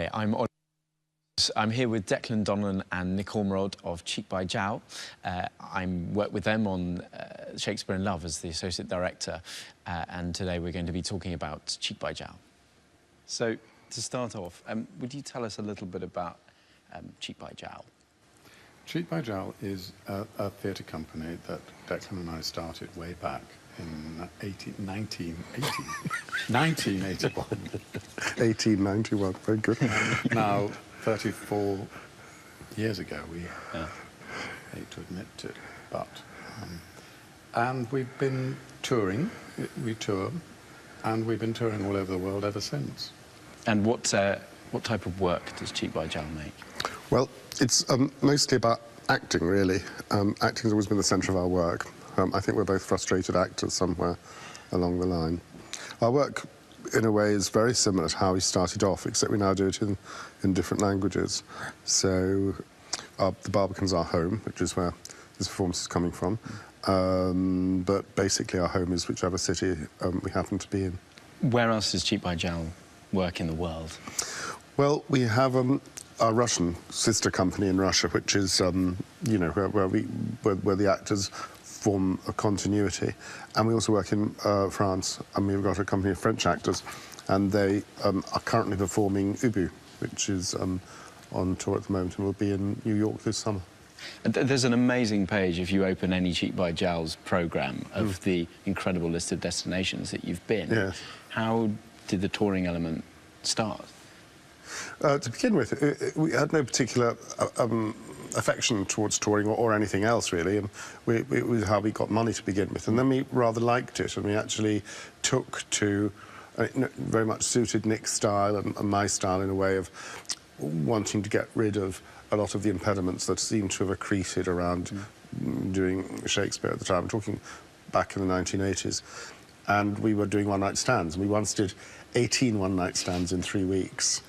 I'm here with Declan Donlan and Nick Ormerod of Cheek by Jowl. I work with them on Shakespeare in Love as the Associate Director, and today we're going to be talking about Cheek by Jowl. So, to start off, would you tell us a little bit about Cheek by Jowl? Cheek by Jowl is a theatre company that Declan and I started way back in 1981. 1891, very good. Now, 34 years ago, we hate to admit it, but... and we've been touring, we tour, and we've been touring all over the world ever since. And what type of work does Cheek by Jowl make? Well, it's mostly about acting, really. Acting has always been the centre of our work. I think we're both frustrated actors somewhere along the line. Our work, in a way, is very similar to how we started off, except we now do it in different languages. So the Barbican's our home, which is where this performance is coming from. But basically our home is whichever city we happen to be in. Where else does Cheek by Jowl work in the world? Well, we have our Russian sister company in Russia, which is, you know, where the actors form a continuity. And we also work in France, and we've got a company of French actors, and they are currently performing Ubu, which is on tour at the moment and will be in New York this summer. There's an amazing page, if you open any Cheek by Jowl's programme, of the incredible list of destinations that you've been. Yes. How did the touring element start? To begin with, we had no particular affection towards touring or anything else, really, and it was how we got money to begin with. And then we rather liked it, and we actually took to... it very much suited Nick's style and my style in a way of wanting to get rid of a lot of the impediments that seemed to have accreted around doing Shakespeare at the time. I'm talking back in the 1980s. And we were doing one-night stands. We once did 18 one-night stands in 3 weeks,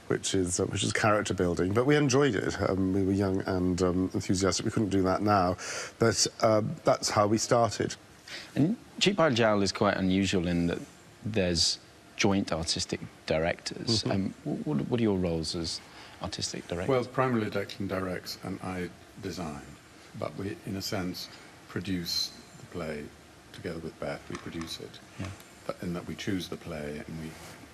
which is character building. But we enjoyed it. We were young and enthusiastic. We couldn't do that now. But that's how we started. And Cheek by Jowl is quite unusual in that there's joint artistic directors. What are your roles as artistic director? Well, primarily Declan directs and I design, but we, in a sense, produce the play together with Beth. We produce it, in that we choose the play and we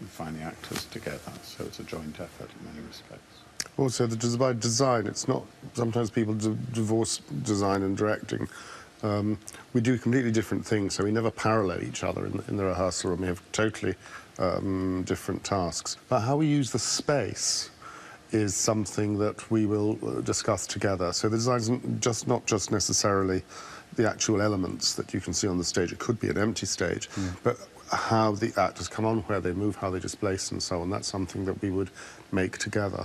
find the actors together, so it's a joint effort in many respects. Also, by design, it's not... Sometimes people divorce design and directing. We do completely different things, so we never parallel each other in the rehearsal room. We have totally different tasks. But how we use the space is something that we will discuss together. So the design's not just necessarily the actual elements that you can see on the stage. It could be an empty stage, but how the actors come on, where they move, how they displace, and so on. That's something that we would make together.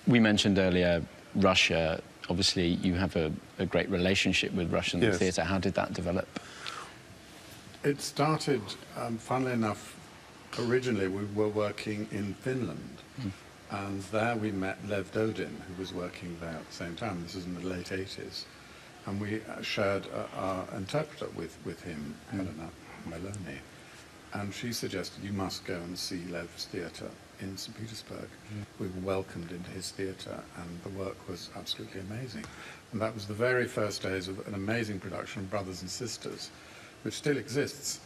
We mentioned earlier Russia. Obviously, you have a great relationship with Russian theatre. How did that develop? It started, funnily enough, originally we were working in Finland. And there we met Lev Dodin, who was working there at the same time. This is in the late 80s. And we shared our interpreter with him, Helena Meloni. And she suggested, you must go and see Lev's theatre in St. Petersburg. We were welcomed into his theatre, and the work was absolutely amazing. And that was the very first days of an amazing production of Brothers and Sisters, which still exists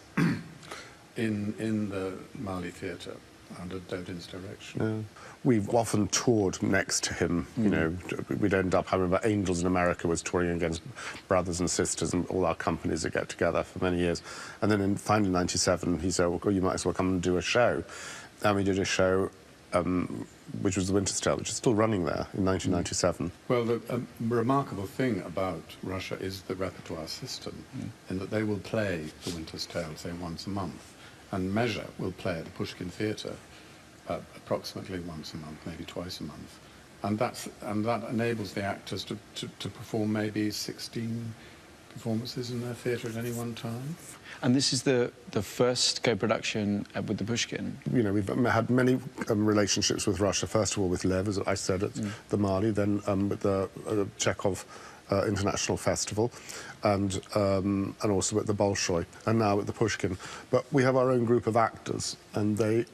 in the Mali Theatre under Dodin's direction. We've often toured next to him. You know, we'd end up, I remember Angels in America was touring against Brothers and Sisters, and all our companies would get together for many years. And then finally in '97, he said, well, you might as well come and do a show. And we did a show, which was The Winter's Tale, which is still running there in 1997. Well, the remarkable thing about Russia is the repertoire system, in that they will play The Winter's Tale, say, once a month. And Measure will play at the Pushkin Theatre approximately once a month, maybe twice a month. And that enables the actors to perform maybe 16 performances in their theatre at any one time. And this is the first co-production with the Pushkin? You know, we've had many relationships with Russia, first of all with Lev, as I said, at the Mali, then with the Chekhov International Festival, and also at the Bolshoi, and now at the Pushkin. But we have our own group of actors, and they're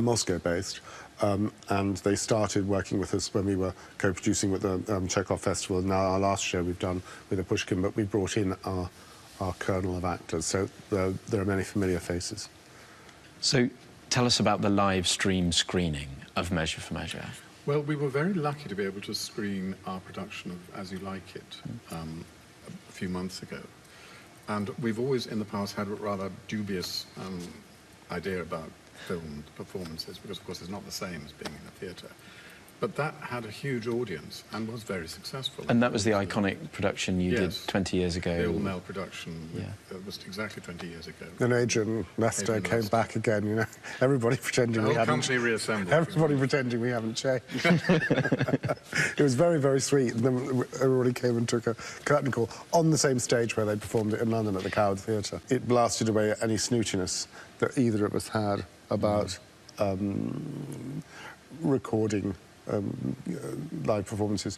Moscow-based, And they started working with us when we were co-producing with the Chekhov Festival. And now our last show we've done with the Pushkin, but we brought in our kernel of actors. So there are many familiar faces. So tell us about the live stream screening of Measure for Measure. Well, we were very lucky to be able to screen our production of As You Like It a few months ago. And we've always, in the past, had a rather dubious idea about filmed performances, because, of course, it's not the same as being in a theatre. But that had a huge audience and was very successful. And that was the iconic production you did 20 years ago. The all-male production. It was exactly 20 years ago. And Adrian Lester came back again, you know. Everybody pretending we haven't... company reassembled. Everybody pretending we haven't changed. It was very, very sweet. And then everybody came and took a curtain call on the same stage where they performed it in London at the Coward Theatre. It blasted away any snootiness that either of us had about recording live performances.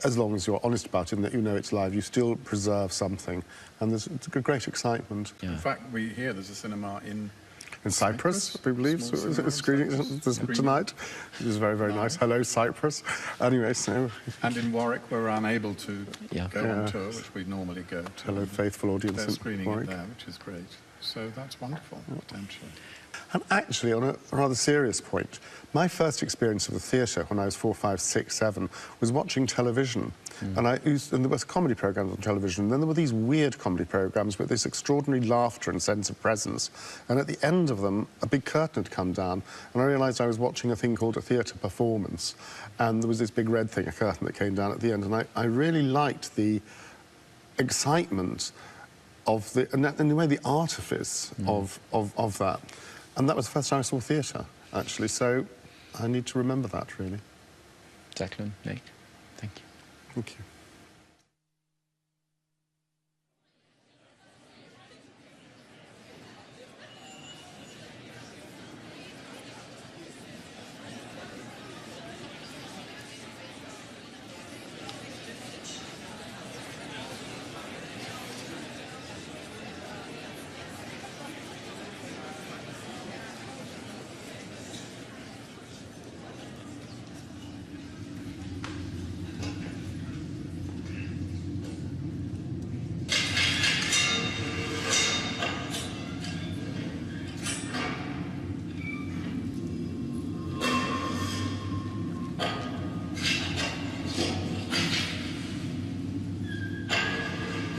As long as you're honest about it and that you know it's live, you still preserve something, and it's a great excitement. Yeah. In fact, there's a cinema in Cyprus, we believe, screening tonight, which is very, very nice. Hello, Cyprus. Anyway, so... And in Warwick, we're unable to go on tour, which we normally go to. Hello, faithful audience They're screening Warwick. it there, which is great. So that's wonderful, potentially. And actually, on a rather serious point, my first experience of the theatre when I was 4, 5, 6, 7 was watching television. And there was comedy programmes on television, and then there were these weird comedy programmes with this extraordinary laughter and sense of presence. And at the end of them, a big curtain had come down, and I realised I was watching a thing called a theatre performance. And there was this big red thing, a curtain that came down at the end, and I really liked the excitement of the, and in a way, the artifice of that. And that was the first time I saw theatre, actually, so I need to remember that, really. Declan, Nick, thank you. Thank you.